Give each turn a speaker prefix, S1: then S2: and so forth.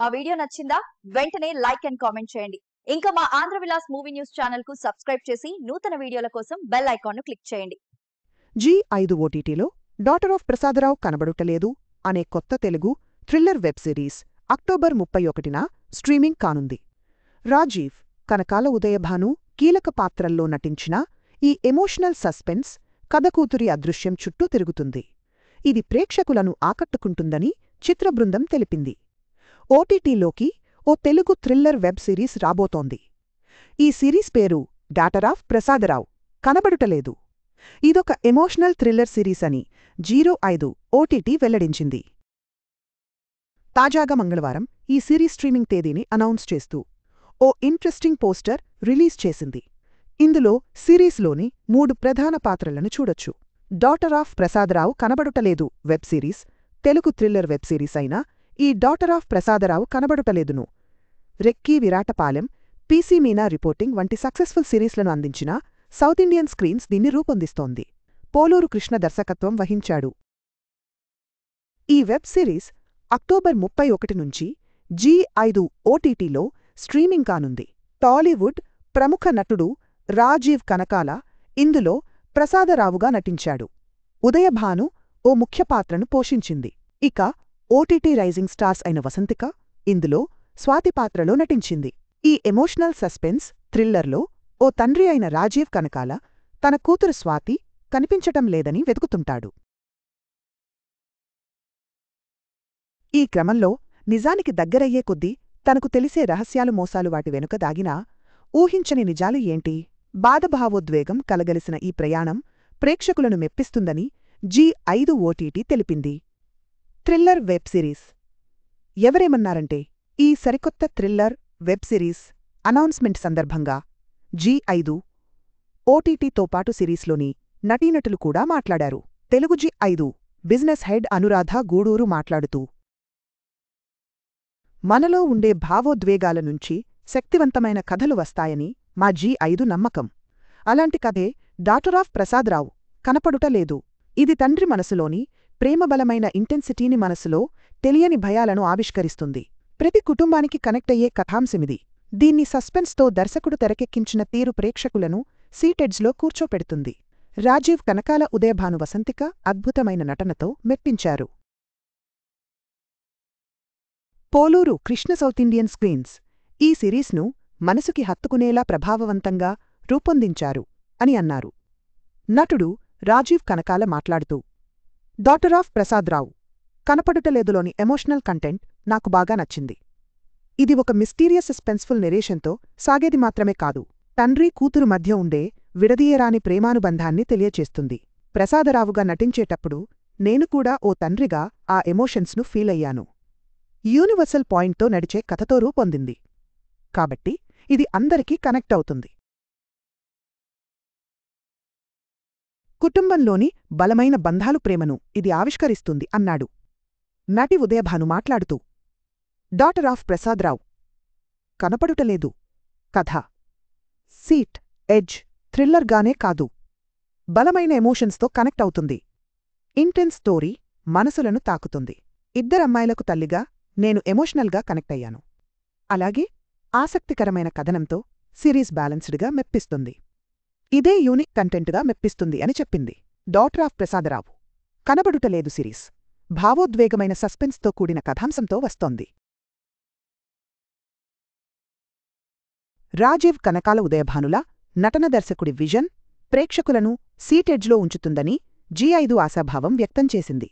S1: ఆ వీడియో నచ్చిందా? వెంటనే లైక్ అండ్ కామెంట్ చేయండి. ఇంకా మా Andhra Vilas movie news channel కు సబ్స్క్రైబ్ చేసి నూతన వీడియోల కోసం బెల్ ఐకాన్ ను క్లిక్ చేయండి.
S2: జీ5 ఓటీటీలో డాటర్ ఆఫ్ ప్రసాదరావు కనబడుటలేదు అనే కొత్త Telugu thriller web series October 31న స్ట్రీమింగ్ కానుంది. రాజీవ్ కనకాల ఉదయభాను కీలక పాత్రల్లో నటించిన ఈ ఎమోషనల్ సస్పెన్స్ కథ కూతురి అదృశ్యం చుట్టూ తిరుగుతుంది. ఇది ప్రేక్షకులను ఆకట్టుకుంటుందని చిత్రబృందం తెలిపింది. ఓటీటీలోకి ఓ తెలుగు థ్రిల్లర్ వెబ్ సిరీస్ రాబోతోంది. ఈ సిరీస్ పేరు డాటర్ ఆఫ్ ప్రసాదరావు కనబడుటలేదు. ఇదొక ఎమోషనల్ థ్రిల్లర్ సిరీస్ అని జీ5 ఓటీటీ వెల్లడించింది. తాజాగా మంగళవారం ఈ సిరీస్ స్ట్రీమింగ్ తేదీని అనౌన్స్ చేస్తూ ఓ ఇంట్రెస్టింగ్ పోస్టర్ రిలీజ్ చేసింది. ఇందులో సిరీస్లోని 3 ప్రధాన పాత్రలను చూడొచ్చు. డాటర్ ఆఫ్ ప్రసాదరావు కనబడుటలేదు web series Telugu thriller web series అయిన ఈ డాటర్ ఆఫ్ ప్రసాదరావు కనబడుటలేదును recce Viratapalem, PC Meena reporting వంటి సక్సెస్ఫుల్ సిరీస్లను అందించిన సౌత్ ఇండియన్ స్క్రీన్స్ దీన్ని రూపొందిస్తోంది. పోలూరు కృష్ణ దర్శకత్వం వహించాడు. ఈ వెబ్ సిరీస్ అక్టోబర్ 31 నుంచి జీ5 ఓటీటీలో స్ట్రీమింగ్ కానుంది. టాలీవుడ్ ప్రముఖ నటుడు రాజీవ్ కనకాల ఇందులో ప్రసాదరావుగా నటించాడు. ఉదయభాను ఓ ముఖ్య పాత్రను పోషించింది. ఇక ఓటీటీ రైజింగ్ స్టార్స్ అయిన వసంతిక ఇందులో స్వాతి పాత్రలో నటించింది. ఈ ఎమోషనల్ సస్పెన్స్ థ్రిల్లర్లో ఓ తండ్రి అయిన రాజీవ్ కనకాల తన కూతురు స్వాతి కనిపించటం లేదని వెతుకుతుంటాడు. ఈ క్రమంలో నిజానికి దగ్గరయ్యే కొద్దీ తనకు తెలిసే రహస్యాలు మోసాలు వాటి వెనుక దాగినా ఊహించని నిజాలు ఏంటి? బాధభావోద్వేగం కలగలిసిన ఈ ప్రయాణం ప్రేక్షకులను మెప్పిస్తుందని జీ5 ఓటీటీ తెలిపింది. థ్రిల్లర్ వెబ్ సిరీస్ ఎవరేమన్నారంటే ఈ సరికొత్త థ్రిల్లర్ వెబ్ సిరీస్ అనౌన్స్మెంట్ సందర్భంగా జీ5 ఓటీటీతో పాటు సిరీస్లోని నటీనటులు కూడా మాట్లాడారు. తెలుగు జీ5 బిజినెస్ హెడ్ అనురాధ గూడూరు మాట్లాడుతూ మనలో ఉండే భావోద్వేగాల నుంచి శక్తివంతమైన కథలు వస్తాయని మా జీ5 నమ్మకం. అలాంటి కథే డాటర్ ఆఫ్ ప్రసాదరావు కనపడుటలేదు. ఇది తండ్రి మనసులోని ప్రేమబలమైన ఇంటెన్సిటీని మనసులో తెలియని భయాలను ఆవిష్కరిస్తుంది. ప్రతి కుటుంబానికి కనెక్టయ్యే కథాంశమిది. దీన్ని సస్పెన్స్తో దర్శకుడు తెరకెక్కించిన తీరు ప్రేక్షకులను సీటెడ్జ్లో కూర్చోపెడుతుంది. రాజీవ్ కనకాల ఉదయభాను వసంతిక అద్భుతమైన నటనతో మెప్పించారు. Poluru Krishna South Indian screens ఈ సిరీస్ను మనసుకి హత్తుకునేలా ప్రభావవంతంగా రూపొందించారు అని అన్నారు. నటుడు రాజీవ్ కనకాల మాట్లాడుతూ డాటర్ ఆఫ్ ప్రసాదరావు కనపడుటలేదులోని ఎమోషనల్ కంటెంట్ నాకు బాగా నచ్చింది. ఇది ఒక మిస్టీరియస్ సస్పెన్స్ఫుల్ నెరేషన్తో సాగేది మాత్రమే కాదు, తండ్రి కూతురు మధ్య ఉండే విడదీయరాని ప్రేమానుబంధాన్ని తెలియచేస్తుంది. ప్రసాదరావుగా నటించేటప్పుడు నేను కూడా ఓ తండ్రిగా ఆ ఎమోషన్స్ను ఫీలయ్యాను. యూనివర్సల్ పాయింట్తో నడిచే కథతో రూపొందింది కాబట్టి ఇది అందరికీ కనెక్ట్ అవుతుంది. కుటుంబంలోని బలమైన బంధాలు ప్రేమను ఇది ఆవిష్కరిస్తుంది అన్నాడు. నటి ఉదయభాను మాట్లాడుతూ డాటర్ ఆఫ్ ప్రసాదరావు కనపడుటలేదు కథ సీట్ ఎడ్జ్ థ్రిల్లర్గానే కాదు, బలమైన ఎమోషన్స్తో కనెక్ట్ అవుతుంది. ఇంటెన్స్ స్టోరీ మనసులను తాకుతుంది. ఇద్దరమ్మాయిలకు తల్లిగా నేను ఎమోషనల్గా కనెక్ట్ అయ్యాను. అలాగే ఆసక్తికరమైన కథనంతో సిరీస్ బ్యాలెన్స్డ్గా మెప్పిస్తుంది. ఇదే యూనిక్ కంటెంట్గా మెప్పిస్తుంది అని చెప్పింది. డాటర్ ఆఫ్ ప్రసాదరావు కనబడుటలేదు సిరీస్ భావోద్వేగమైన సస్పెన్స్తో కూడిన కథాంశంతో వస్తోంది. రాజీవ్ కనకాల ఉదయభానుల నటన దర్శకుడి విజన్ ప్రేక్షకులను సీటెడ్జ్లో ఉంచుతుందని జీ5 ఆశాభావం వ్యక్తం చేసింది.